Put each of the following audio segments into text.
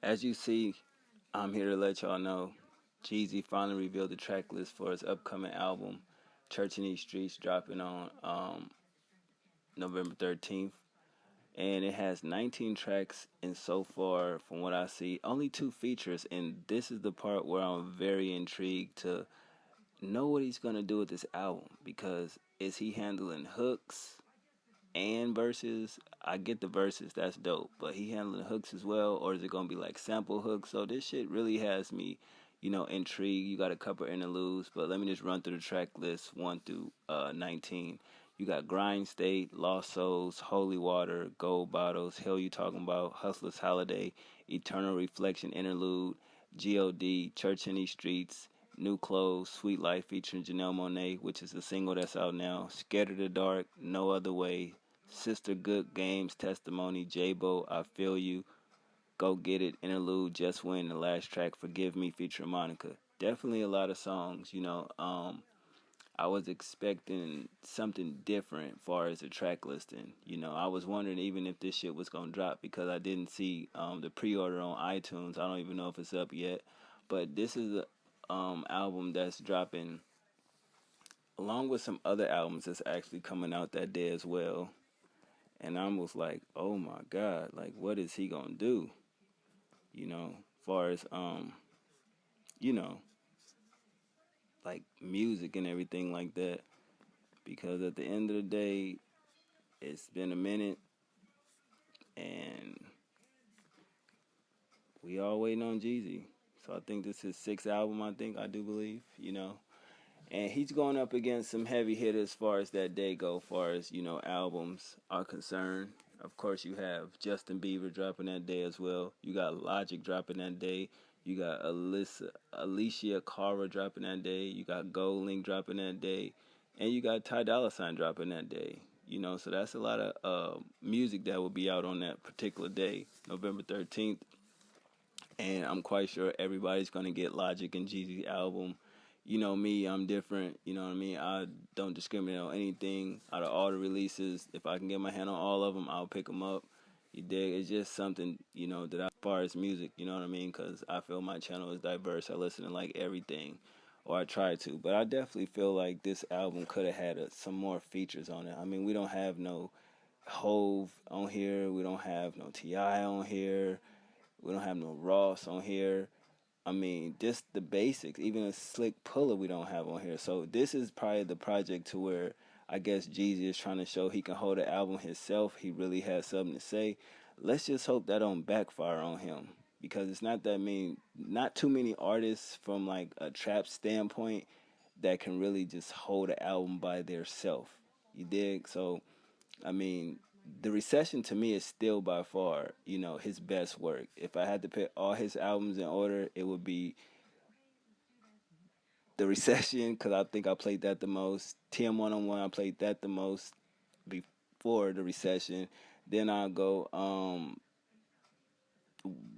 As you see, I'm here to let y'all know Jeezy finally revealed the track list for his upcoming album, Church in These Streets, dropping on November 13th. And it has 19 tracks, and so far, from what I see, only two features. And this is the part where I'm very intrigued to know what he's going to do with this album, because is he handling hooks and verses? I get the verses, that's dope, but he handling hooks as well, or is it gonna be like sample hooks? So this shit really has me, intrigued. You got a couple interludes, but let me just run through the track list 1 through 19. You got Grind State, Lost Souls, Holy Water, Gold Bottles, Hell You Talking About, Hustler's Holiday, Eternal Reflection Interlude, God, Church in These Streets, New Clothes, Sweet Life featuring Janelle Monáe, which is the single that's out now, Scared of the Dark, No Other Way, Sister Good Games, Testimony, J-Bo, I Feel You, Go Get It, Interlude, Just Win, the last track, Forgive Me, featuring Monica. Definitely a lot of songs. I was expecting something different as far as the track listing. I was wondering even if this shit was going to drop, because I didn't see the pre-order on iTunes. I don't even know if it's up yet. But this is a album that's dropping along with some other albums that's actually coming out that day as well. And I was like, oh my God, like what is he gonna do? As far as you know, like music and everything like that. Because at the end of the day, it's been a minute, and we all waiting on Jeezy. So I think this is his sixth album, I do believe. And he's going up against some heavy hitters as far as that day go, as far as, albums are concerned. Of course, you have Justin Bieber dropping that day as well. You got Logic dropping that day. You got Alicia Cara dropping that day. You got Gold Link dropping that day. And you got Ty Dolla $ign dropping that day. So that's a lot of music that will be out on that particular day, November 13th. And I'm quite sure everybody's going to get Logic and Jeezy's album. You know me, I'm different. You know what I mean? I don't discriminate on anything. Out of all the releases, if I can get my hand on all of them, I'll pick them up. You dig? It's just something, that as far as music, you know what I mean? Because I feel my channel is diverse. I listen to like everything, or I try to. But I definitely feel like this album could have had some more features on it. I mean, we don't have no Hove on here. We don't have no T.I. on here. We don't have no Ross on here. I mean, just the basics. Even a Slick Puller we don't have on here. So this is probably the project to where I guess Jeezy is trying to show he can hold the album himself. He really has something to say. Let's just hope that don't backfire on him, because it's not too many artists from like a trap standpoint that can really just hold an album by their self. You dig? So I mean, the Recession to me is still by far, his best work. If I had to pick all his albums in order, it would be The Recession, because I think I played that the most. TM 101, I played that the most before The Recession. Then I'll go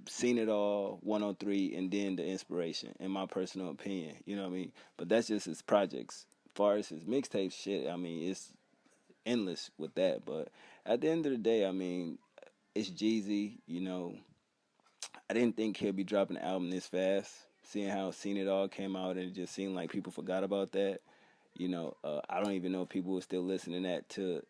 Seen It All, 103, and then The Inspiration, in my personal opinion. You know what I mean? But that's just his projects. As far as his mixtape shit, I mean, it's endless with that. But at the end of the day, I mean, it's Jeezy. I didn't think he'd be dropping an album this fast. Seeing how Seen It All came out, and it just seemed like people forgot about that. I don't even know if people were still listening to that to,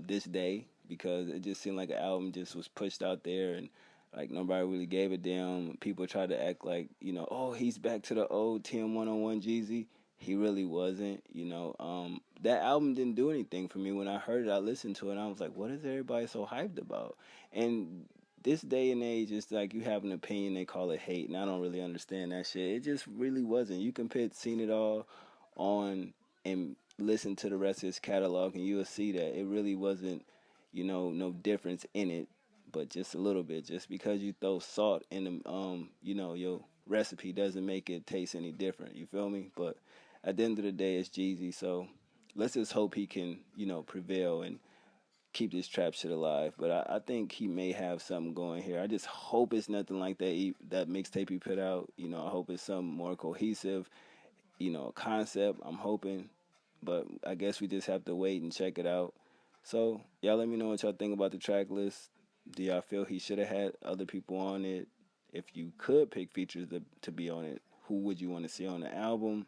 this day, because it just seemed like an album just was pushed out there, and like nobody really gave a damn. People tried to act like, oh, he's back to the old TM 101 Jeezy. He really wasn't. That album didn't do anything for me. When I heard it, I listened to it, and I was like, what is everybody so hyped about? And this day and age, it's like you have an opinion, they call it hate, and I don't really understand that shit. It just really wasn't. You can put Seen It All on and listen to the rest of his catalog, and you'll see that it really wasn't, no difference in it, but just a little bit. Just because you throw salt in the, your recipe doesn't make it taste any different. You feel me? But at the end of the day, it's Jeezy, so let's just hope he can, prevail and keep this trap shit alive. But I think he may have something going here. I just hope it's nothing like that mixtape he put out. I hope it's something more cohesive, a concept. I'm hoping, but I guess we just have to wait and check it out. So y'all let me know what y'all think about the track list. Do y'all feel he should have had other people on it? if you could pick features to be on it, who would you want to see on the album?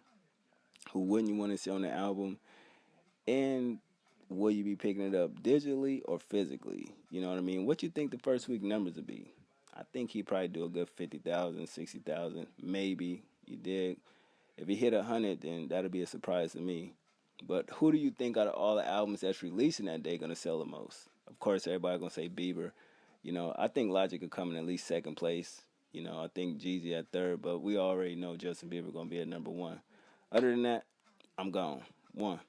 Who wouldn't you want to see on the album? And will you be picking it up digitally or physically? You know what I mean? What you think the first week numbers would be? I think he'd probably do a good 50,000, 60,000, maybe. You dig? If he hit 100, then that'll be a surprise to me. But who do you think out of all the albums that's releasing that day gonna sell the most? Of course, everybody gonna say Bieber. You know, I think Logic could come in at least second place. You know, I think Jeezy at third, but we already know Justin Bieber gonna be at number one. Other than that, I'm gone. One.